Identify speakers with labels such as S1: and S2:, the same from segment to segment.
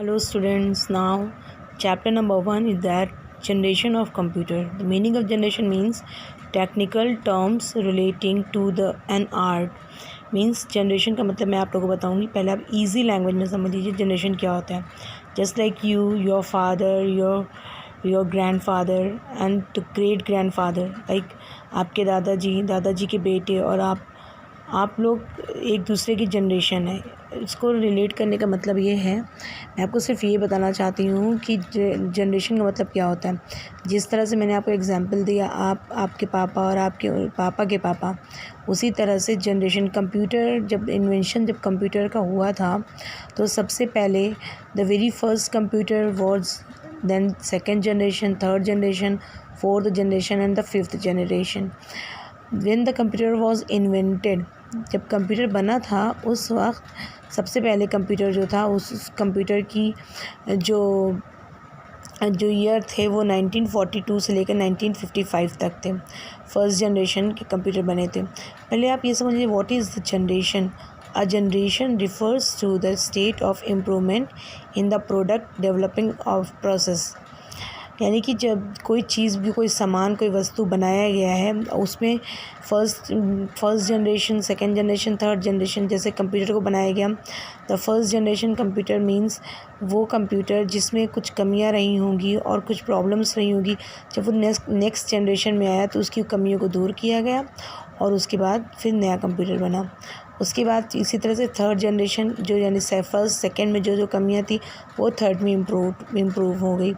S1: Hello students, now chapter number 1 is that generation of computer. The meaning of generation means technical terms relating to an art. Means generation का मतलब मैं आप लोगों को बताऊंगी। पहले आप इजी लैंग्वेज में समझ लीजिए जनरेशन क्या होता है। Just like you, your father, your grandfather and the great grandfather, like आपके दादाजी के बेटे और आप लोग एक दूसरे की जनरेशन है। इसको रिलेट करने का मतलब ये है, मैं आपको सिर्फ ये बताना चाहती हूँ कि जनरेशन का मतलब क्या होता है। जिस तरह से मैंने आपको एग्जांपल दिया, आपके पापा और आपके पापा के पापा, उसी तरह से जनरेशन कंप्यूटर जब कंप्यूटर का हुआ था तो सबसे पहले the very first computer was, then second generation, third generation, fourth generation and the fifth generation. When the computer was invented, जब कंप्यूटर बना था उस वक्त सबसे पहले कंप्यूटर जो था, उस कंप्यूटर की जो ईयर थे वो 1942 से लेकर 1955 तक थे। फर्स्ट जनरेशन के कंप्यूटर बने थे। पहले आप ये समझिए what is the generation. A generation refers to the state of improvement in the product developing of process. यानी कि जब कोई चीज़ भी, कोई सामान, कोई वस्तु बनाया गया है, उसमें first generation, second generation, third generation, जैसे कंप्यूटर को बनाया गया, the first generation computer means वो कंप्यूटर जिसमें कुछ कमियां रही होंगी और कुछ प्रॉब्लम्स रही होंगी। जब वो नेक्स्ट जनरेशन में आया तो उसकी कमियों को दूर किया गया और उसके बाद फिर नया कंप्यूटर बना। उसके बाद इसी तरह से थर्ड जनरेशन जो, यानी फर्स्ट सेकेंड में जो कमियां थी वो थर्ड में इम्प्रूव हो गई।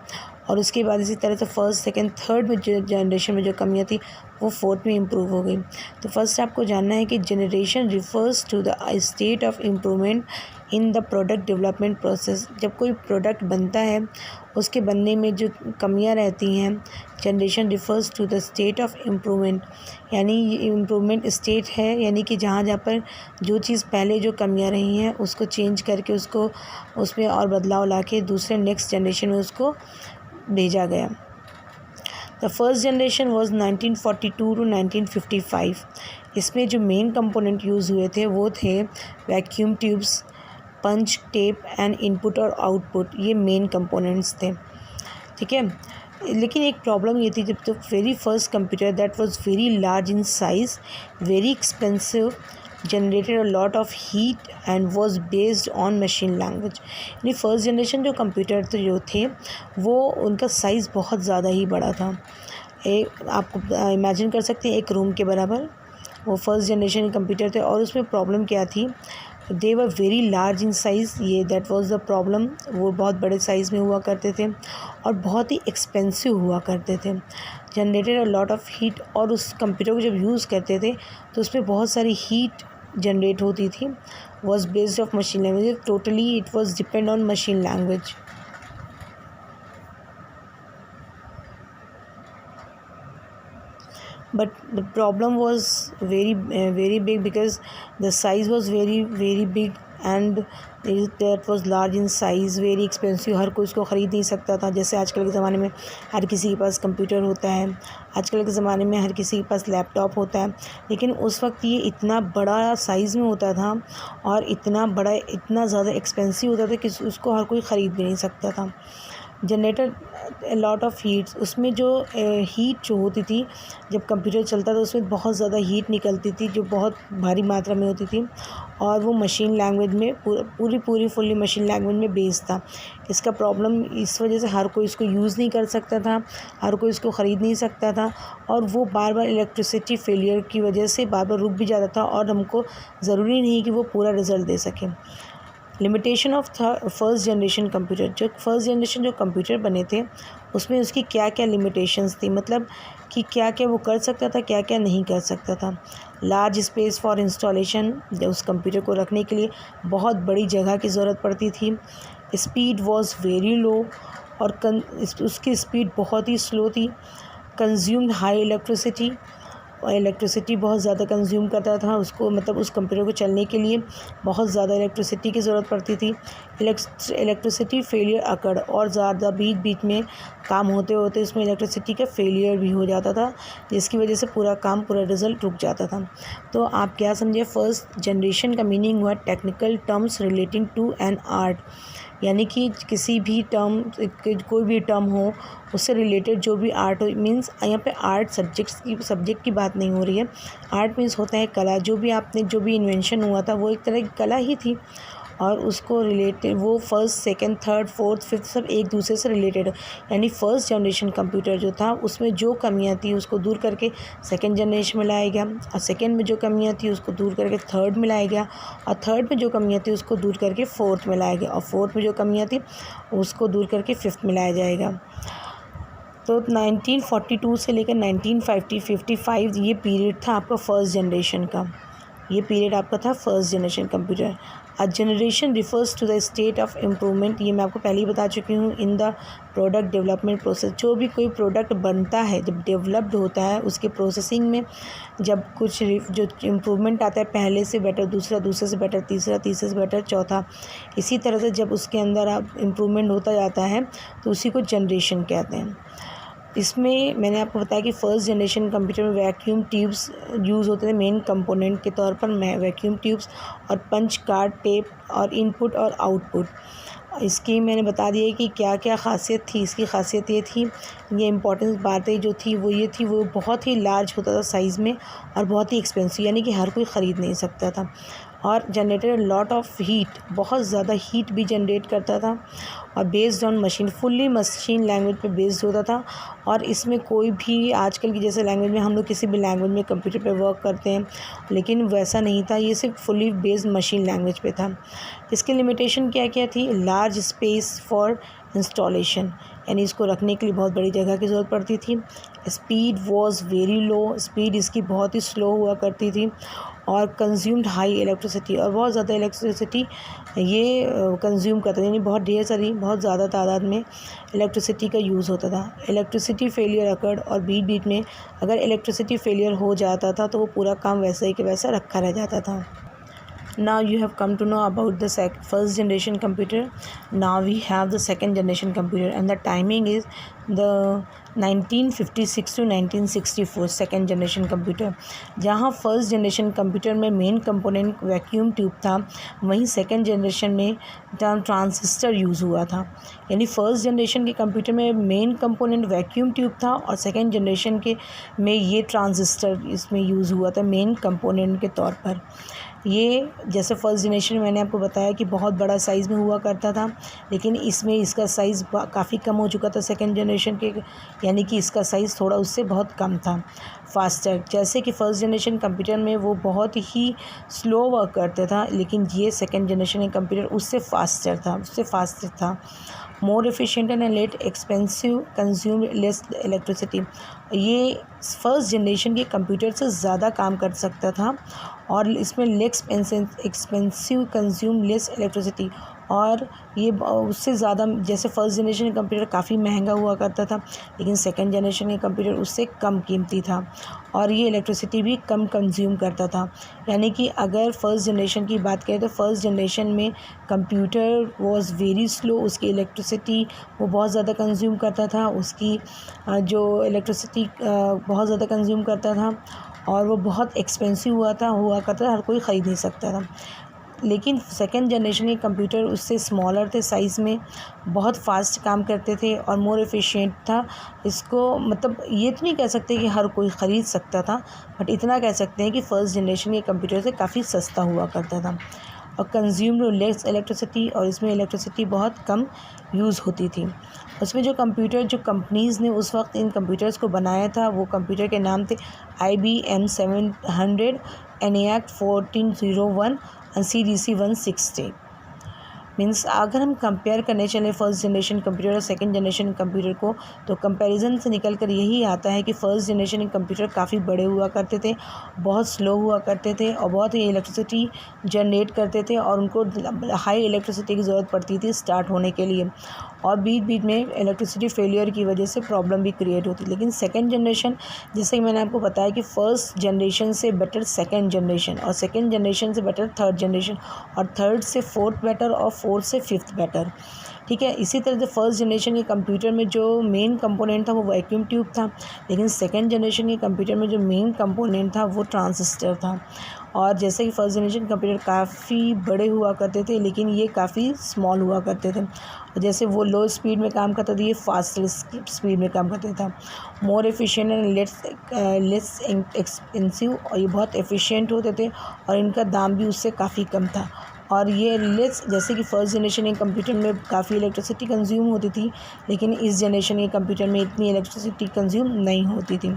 S1: और उसके बाद इसी तरह से फर्स्ट सेकेंड थर्ड में जो जनरेशन में जो कमियां थी वो फोर्थ में इम्प्रूव हो गई। तो फर्स्ट आपको जानना है कि generation refers to the state of improvement in the product development process. जब कोई प्रोडक्ट बनता है उसके बनने में जो कमियां रहती हैं, generation refers to the state of improvement, यानी इम्प्रूवमेंट स्टेट है, यानी कि जहाँ पर जो चीज़ पहले जो कमियां रही हैं उसको चेंज करके उसको उसमें और बदलाव लाके दूसरे नेक्स्ट जनरेशन में उसको भेजा गया। The first generation was 1942 to 1955। इसमें जो मेन कंपोनेंट यूज़ हुए थे वो थे vacuum tubes, punch, tape and input और आउटपुट। ये मेन कंपोनेंट्स थे, ठीक है। लेकिन एक प्रॉब्लम ये थी, जब तो very first computer that was very large in size, very expensive, generated a lot of heat and was based on machine language. यानी फर्स्ट जनरेशन जो कंप्यूटर जो थे वो उनका साइज़ बहुत ज़्यादा ही बड़ा था। आपको इमेजिन कर सकते हैं एक रूम के बराबर वो फर्स्ट जनरेशन कंप्यूटर थे। और उसमें प्रॉब्लम क्या थी, they were very large in size, ये दैट वाज द प्रॉब्लम। वो बहुत बड़े साइज़ में हुआ करते थे और बहुत ही एक्सपेंसिव हुआ करते थे। Generated a lot of heat, और उस कंप्यूटर को जब यूज़ करते थे तो उसमें बहुत सारी हीट जनरेट होती थी। Was based of machine language, totally it was depend on machine language. But the problem was very big because the size was very big and that was large in size, very expensive। हर कोई इसको ख़रीद नहीं सकता था। जैसे आजकल के ज़माने में हर किसी के पास कंप्यूटर होता है, आजकल के ज़माने में हर किसी के पास लैपटॉप होता है, लेकिन उस वक्त ये इतना बड़ा साइज़ में होता था और इतना ज़्यादा एक्सपेंसिव होता था कि उसको हर कोई ख़रीद भी नहीं सकता था। जनरेटेड लॉट ऑफ हीट्स, उसमें जो हीट जो होती थी जब कंप्यूटर चलता था उसमें बहुत ज़्यादा हीट निकलती थी जो बहुत भारी मात्रा में होती थी, और वो मशीन लैंग्वेज में पूरी फुल्ली मशीन लैंग्वेज में बेस्ड था। इसका प्रॉब्लम इस वजह से हर कोई इसको यूज़ नहीं कर सकता था, हर कोई इसको ख़रीद नहीं सकता था, और वो बार बार इलेक्ट्रिसिटी फेलियर की वजह से बार बार रुक भी जाता था और हमको ज़रूरी नहीं कि वो पूरा रिज़ल्ट दे सके। Limitation of first generation computer, जो फर्स्ट जनरेशन जो कंप्यूटर बने थे उसमें उसकी क्या क्या लिमिटेशंस थी, मतलब कि क्या क्या वो कर सकता था, क्या क्या नहीं कर सकता था। लार्ज स्पेस फॉर इंस्टॉलेशन, उस कंप्यूटर को रखने के लिए बहुत बड़ी जगह की ज़रूरत पड़ती थी। स्पीड वॉज वेरी लो, और उसकी स्पीड बहुत ही स्लो थी। कंज्यूम्ड हाई इलेक्ट्रिसिटी, और इलेक्ट्रिसिटी बहुत ज़्यादा कंज्यूम करता था उसको, मतलब उस कंप्यूटर को चलने के लिए बहुत ज़्यादा इलेक्ट्रिसिटी की ज़रूरत पड़ती थी। इलेक्ट्रिसिटी फेलियर अकड़, और ज़्यादा बीच में काम होते होते उसमें इलेक्ट्रिसिटी का फेलियर भी हो जाता था, जिसकी वजह से पूरा रिज़ल्ट रुक जाता था। तो आप क्या समझे, फर्स्ट जनरेशन का मीनिंग हुआ technical terms relating to an art. यानी कि किसी भी टर्म, कोई भी टर्म हो उससे रिलेटेड जो भी आर्ट हो, मीन्स यहाँ पे आर्ट सब्जेक्ट की बात नहीं हो रही है। आर्ट मीन्स होता है कला। जो भी इन्वेंशन हुआ था वो एक तरह की कला ही थी, और उसको रिलेटेड वो first, second, third, fourth, fifth सब एक दूसरे से रिलेटेड। यानी फर्स्ट जनरेशन कंप्यूटर जो था उसमें जो कमियां थी उसको दूर करके सेकंड जनरेशन में लाया गया, और सेकंड में जो कमियां थी उसको दूर करके थर्ड में लाया गया, और थर्ड में जो कमियां थी उसको दूर करके फोर्थ में लाया गया, और फोर्थ में जो कमियां थी उसको दूर करके फिफ्थ में लाया जाएगा। तो 1942 से लेकर 1955 ये पीरियड था आपका फर्स्ट जनरेशन का। ये पीरियड आपका था first generation computer. A generation refers to the state of improvement, ये मैं आपको पहले ही बता चुकी हूँ, in the product development process. जो भी कोई प्रोडक्ट बनता है, जब डेवलप्ड होता है उसके प्रोसेसिंग में जब कुछ जो इम्प्रूवमेंट आता है, पहले से बेटर, दूसरे से बेटर, तीसरे से बेटर, चौथा, इसी तरह से जब उसके अंदर आप इम्प्रूवमेंट होता जाता है तो उसी को जनरेशन कहते हैं। इसमें मैंने आपको बताया कि फ़र्स्ट जनरेशन कंप्यूटर में वैक्यूम ट्यूब्स यूज़ होते थे मेन कंपोनेंट के तौर पर। वैक्यूम ट्यूब्स और पंच कार्ड, टेप और इनपुट और आउटपुट। इसकी मैंने बता दिया कि क्या क्या ख़ासियत थी। इसकी ख़ासियत ये थी, ये इंपॉर्टेंट बातें जो थी वो ये थी, वो बहुत ही लार्ज होता था साइज़ में और बहुत ही एक्सपेंसिव, यानी कि हर कोई ख़रीद नहीं सकता था, और जनरेटेड लॉट ऑफ हीट, बहुत ज़्यादा हीट भी जनरेट करता था, और based on machine, fully machine language पे बेस्ड होता था। और इसमें कोई भी आजकल की जैसे लैंग्वेज में हम लोग किसी भी लैंग्वेज में कंप्यूटर पे वर्क करते हैं, लेकिन वैसा नहीं था, ये सिर्फ फुल्ली बेस्ड मशीन लैंग्वेज पे था। इसकी लिमिटेशन क्या क्या थी? लार्ज स्पेस फॉर इंस्टॉलेशन, यानी इसको रखने के लिए बहुत बड़ी जगह की ज़रूरत पड़ती थी। Speed was very low, speed इसकी बहुत ही स्लो हुआ करती थी, और कंज्यूम्ड हाई इलेक्ट्रिसिटी, और बहुत ज़्यादा इलेक्ट्रिसिटी ये कंज्यूम करता था, यानी बहुत ढेर सारी, बहुत ज़्यादा तादाद में इलेक्ट्रिसिटी का यूज़ होता था। इलेक्ट्रिसिटी फेलियर अकर्ड, और बीच में अगर इलेक्ट्रिसिटी फेलियर हो जाता था तो वो पूरा काम वैसा ही कि वैसा रखा रह जाता था। Now you have come to know about the first generation computer. Now we have the second generation computer, and the timing is the 1956 to 1964 second generation computer. जहाँ फर्स्ट जनरेशन कंप्यूटर में मेन कंपोनेंट वैक्यूम ट्यूब था, वहीं second generation में transistor use हुआ था। यानी first generation के computer में मेन कंपोनेंट वैक्यूम ट्यूब था, और सेकेंड जनरेशन के में ये ट्रांजिस्टर इसमें यूज़ हुआ था मेन कंपोनेंट के तौर पर। ये जैसे फर्स्ट जनरेशन में मैंने आपको बताया कि बहुत बड़ा साइज़ में हुआ करता था, लेकिन इसमें इसका साइज़ काफ़ी कम हो चुका था सेकेंड जनरेशन के, यानी कि इसका साइज़ थोड़ा उससे बहुत कम था। फास्टर, जैसे कि फर्स्ट जनरेशन कंप्यूटर में वो बहुत ही स्लो वर्क करता था, लेकिन ये सेकेंड जनरेशन के कंप्यूटर उससे फास्टर था। More efficient and let expensive, consume less electricity. ये फर्स्ट जनरेशन के कंप्यूटर से ज़्यादा काम कर सकता था, और इसमें less expensive, consume less electricity, और ये उससे ज़्यादा, जैसे फर्स्ट जनरेशन का कंप्यूटर काफ़ी महंगा हुआ करता था, लेकिन सेकंड जनरेशन का कंप्यूटर उससे कम कीमती था, और ये इलेक्ट्रिसिटी भी कम कंज्यूम करता था। यानी कि अगर फर्स्ट जनरेशन की बात करें तो फर्स्ट जनरेशन में कंप्यूटर वाज वेरी स्लो, उसकी इलेक्ट्रिसिटी वो बहुत ज़्यादा कंज्यूम करता था, उसकी जो इलेक्ट्रिसिटी बहुत ज़्यादा कंज्यूम करता था, और वो बहुत एक्सपेंसिव हुआ करता था, हर कोई ख़रीद नहीं सकता था। लेकिन सेकेंड जनरेशन के कंप्यूटर उससे स्मॉलर थे साइज़ में, बहुत फास्ट काम करते थे, और मोर एफिशिएंट था। इसको मतलब ये तो नहीं कह सकते कि हर कोई ख़रीद सकता था, बट इतना कह सकते हैं कि फ़र्स्ट जनरेशन के कंप्यूटर से काफ़ी सस्ता हुआ करता था, और कंज्यूम्ड लेस इलेक्ट्रिसिटी, और इसमें इलेक्ट्रिसिटी बहुत कम यूज़ होती थी। उसमें जो कंपनीज़ ने उस वक्त इन कंप्यूटर्स को बनाया था, वो कंप्यूटर के नाम थे IBM 700, ENIAC 1401 और CDC 160। मीन्स अगर हम कंपेयर करने चले फर्स्ट जनरेशन कंप्यूटर और सेकंड जनरेशन कंप्यूटर को, तो कंपैरिजन से निकल कर यही आता है कि फ़र्स्ट जनरेशन के कंप्यूटर काफ़ी बड़े हुआ करते थे, बहुत स्लो हुआ करते थे, और बहुत ही इलेक्ट्रिसिटी जनरेट करते थे, और उनको हाई इलेक्ट्रिसिटी की ज़रूरत पड़ती थी स्टार्ट होने के लिए, और बीच में इलेक्ट्रिसिटी फेलियर की वजह से प्रॉब्लम भी क्रिएट होती। लेकिन सेकेंड जनरेशन, जैसे कि मैंने आपको बताया कि फ़र्स्ट जनरेशन से बेटर सेकेंड जनरेशन, और सेकेंड जनरेशन से बेटर थर्ड जनरेशन, और थर्ड से फोर्थ बेटर, और फोर्थ से फिफ्थ बेटर। ठीक है। इसी तरह से फर्स्ट जनरेशन के कंप्यूटर में जो मेन कंपोनेंट था वो वैक्यूम ट्यूब था, लेकिन सेकेंड जनरेशन के कंप्यूटर में जो मेन कंपोनेंट था वो ट्रांजिस्टर था। और जैसे कि फर्स्ट जनरेशन कंप्यूटर काफ़ी बड़े हुआ करते थे, लेकिन ये काफ़ी स्मॉल हुआ करते थे। जैसे वो लो स्पीड में काम करता था, ये फास्ट स्पीड में काम करता था। More efficient and less expensive, और ये बहुत एफिशिएंट होते थे और इनका दाम भी उससे काफ़ी कम था। और ये लेस, जैसे कि फर्स्ट जनरेशन के कंप्यूटर में काफ़ी इलेक्ट्रिसिटी कंज्यूम होती थी, लेकिन इस जनरेशन के कंप्यूटर में इतनी इलेक्ट्रिसिटी कंज्यूम नहीं होती थी।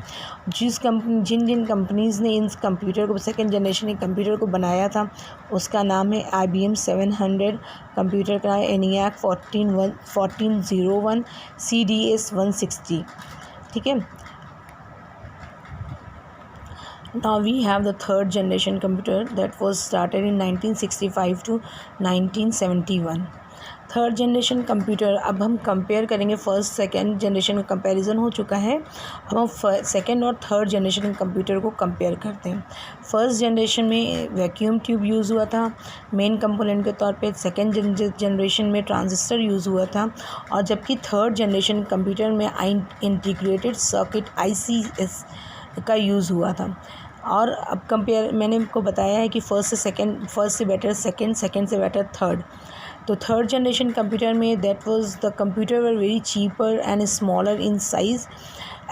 S1: जिन कंपनीज़ ने इन कंप्यूटर को, सेकेंड जनरेशन के कंप्यूटर को बनाया था, उसका नाम है IBM 700, कंप्यूटर का है ENIAC 1401 CDS 160, ठीक है। Now we have the third generation computer that was started in 1965 to 1971. Third generation computer, अब हम कंपेयर करेंगे। फर्स्ट सेकेंड जनरेशन का कंपैरिजन हो चुका है, अब हम सेकेंड और थर्ड जनरेशन के कंप्यूटर को कंपेयर करते हैं। फर्स्ट जनरेशन में वैक्यूम ट्यूब यूज़ हुआ था मेन कंपोनेंट के तौर पे, सेकेंड जनरेशन में ट्रांजिस्टर यूज़ हुआ था, और जबकि थर्ड जनरेशन कंप्यूटर में इंटीग्रेटेड सर्किट ICS का यूज़ हुआ था। और अब कंपेयर, मैंने आपको बताया है कि फर्स्ट से बेटर सेकेंड से बेटर थर्ड। तो थर्ड जनरेशन कंप्यूटर में that was the computer were very cheaper and smaller in size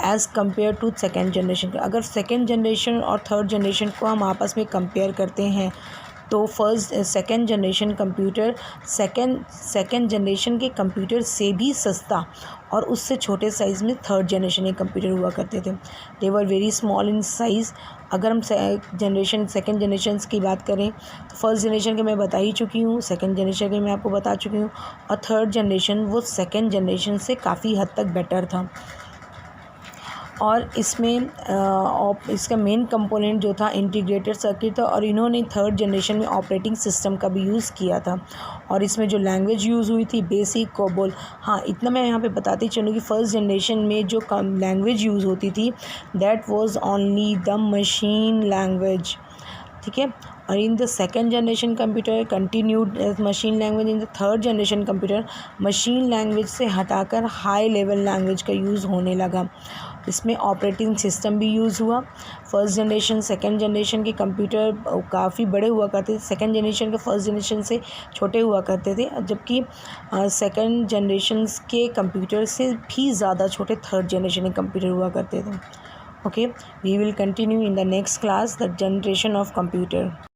S1: as compare to second generation. अगर सेकेंड जनरेशन और थर्ड जनरेशन को हम आपस में कंपेयर करते हैं तो second generation computer second generation के कंप्यूटर से भी सस्ता और उससे छोटे साइज़ में थर्ड जनरेशन के कंप्यूटर हुआ करते थे। They were very small in size. अगर हम सेकेंड जनरेशन की बात करें तो फर्स्ट जनरेशन के मैं बता ही चुकी हूँ, सेकेंड जनरेशन के मैं आपको बता चुकी हूँ, और थर्ड जनरेशन वो सेकेंड जनरेशन से काफ़ी हद तक बेटर था। और इसमें इसका मेन कंपोनेंट जो था इंटीग्रेटेड सर्किट था, और इन्होंने थर्ड जनरेशन में ऑपरेटिंग सिस्टम का भी यूज़ किया था। और इसमें जो लैंग्वेज यूज़ हुई थी बेसिक, कोबोल। हाँ, इतना मैं यहाँ पे बताती चलूँ कि फर्स्ट जनरेशन में जो लैंग्वेज यूज़ होती थी that was only the machine language, ठीक है। और in the second generation computer continued machine language. In the third generation computer machine language से हटाकर हाई लेवल लैंग्वेज का यूज़ होने लगा। इसमें ऑपरेटिंग सिस्टम भी यूज़ हुआ। फर्स्ट जनरेशन सेकेंड जनरेशन के कंप्यूटर काफ़ी बड़े हुआ करते थे, सेकेंड जनरेशन के फर्स्ट जनरेशन से छोटे हुआ करते थे, जबकि सेकेंड जनरेशन के कंप्यूटर से भी ज़्यादा छोटे थर्ड जनरेशन के कंप्यूटर हुआ करते थे। Okay, we will continue in the next class, the generation of computer.